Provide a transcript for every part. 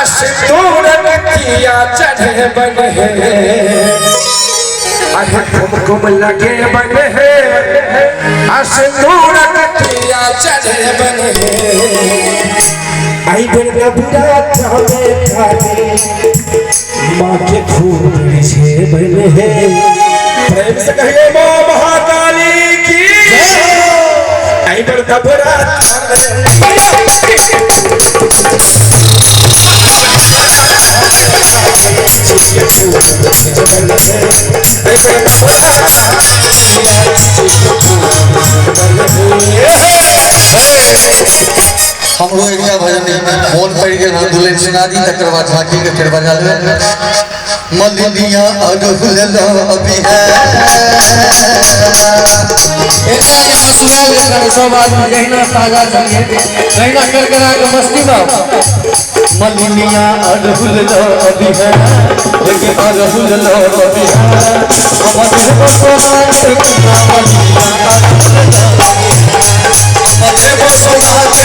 सिंदूर किया चढ़े बन है घुम लगे बन है सिंदूर किया चढ़े बन है आई बन माँ के खूब छे बन है प्रेम से कहिए माँ महाकाली की आई बन घबरा हम लोग एक भजन मोन पड़ गए दुल्हन सुना दी तकर बाद झांकी के फिर बजा ले मलिनिया अगुल अभी है ऐसा के सुना ले सब आदमी जहिना ताजा संगे जहिना करकरा के मस्ती में मलिनिया अगुल अभी है लेकिन अगुल अभी है हमारे को माने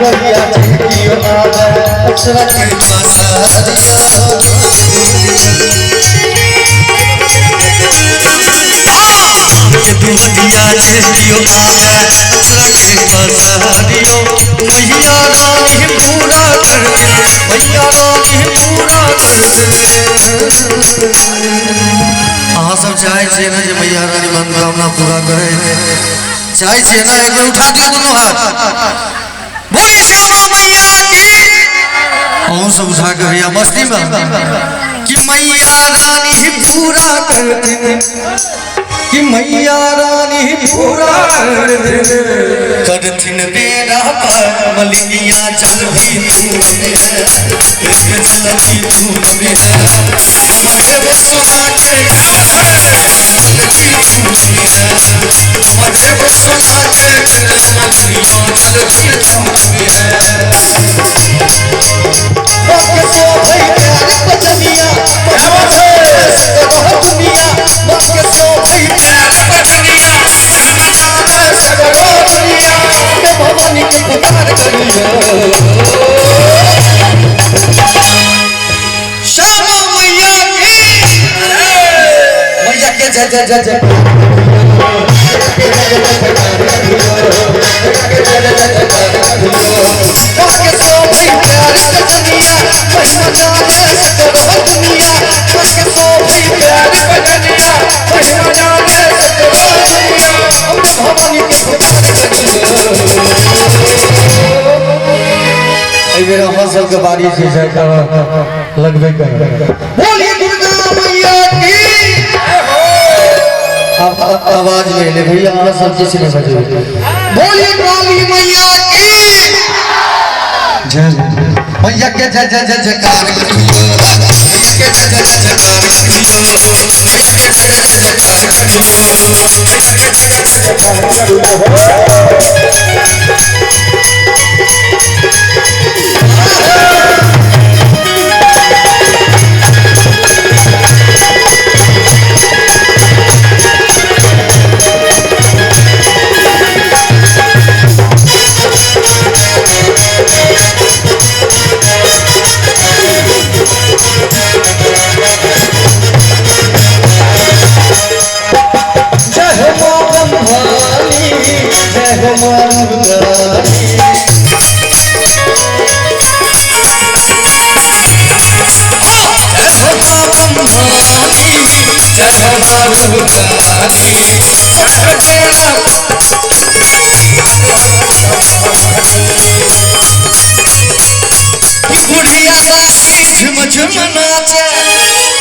दुनिया जियो आवे अक्षरा की दुनिया जियो आवे अक्षरा की कसरियो मैया रानी पूरा कर दे मैया रानी पूरा कर दे आहा सब चाहे छे ना जे मैया रानी मनोकामना पूरा करे चाहे छे ना एक बार उठा दियो दोनों हाथ बोली श्यामा मैया की और सब उठा के भैया मस्ती में कि मैया रानी पूरा कर दे कि मैया रानी पूरा कर दिन बेरा पर मलिनिया चल भी तू चल भी तू हमारे वो सुना के हमारे वो सुना के श्यामा मैया की मैया के जय जय जय जय सबके बारी से लगबे कर बोलिए दुर्गा मैया की आवाज ले ले भैया सब चीज नहीं बजे बोलिए काली मैया की जय भैया के जय जय जय जयकार भैया के जय जय जय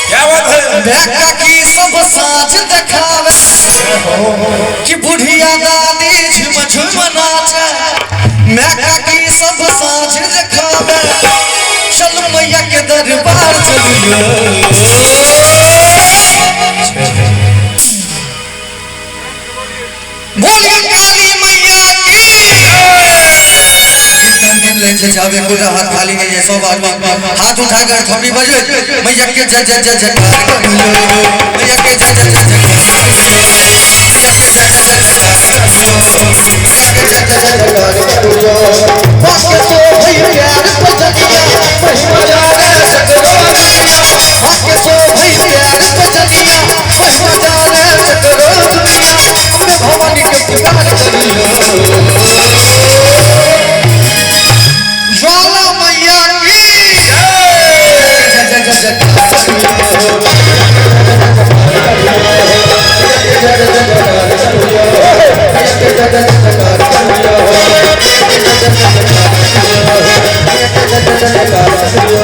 क्या बात है बेका की सब साँझ देखावे कि बुढ़िया दादी झुम झुम नाचे मैका की सब साँझ देखावे चल मैया के दरबार चलियो बोलिए काली मैया की ले जावे कोई हाथ खाली नहीं है सब आदमी हाथ उठाकर थोड़ी बजे मैया के जय जय जय जयकार करियो मैया के जय जय जय ज्वाला मैया की जय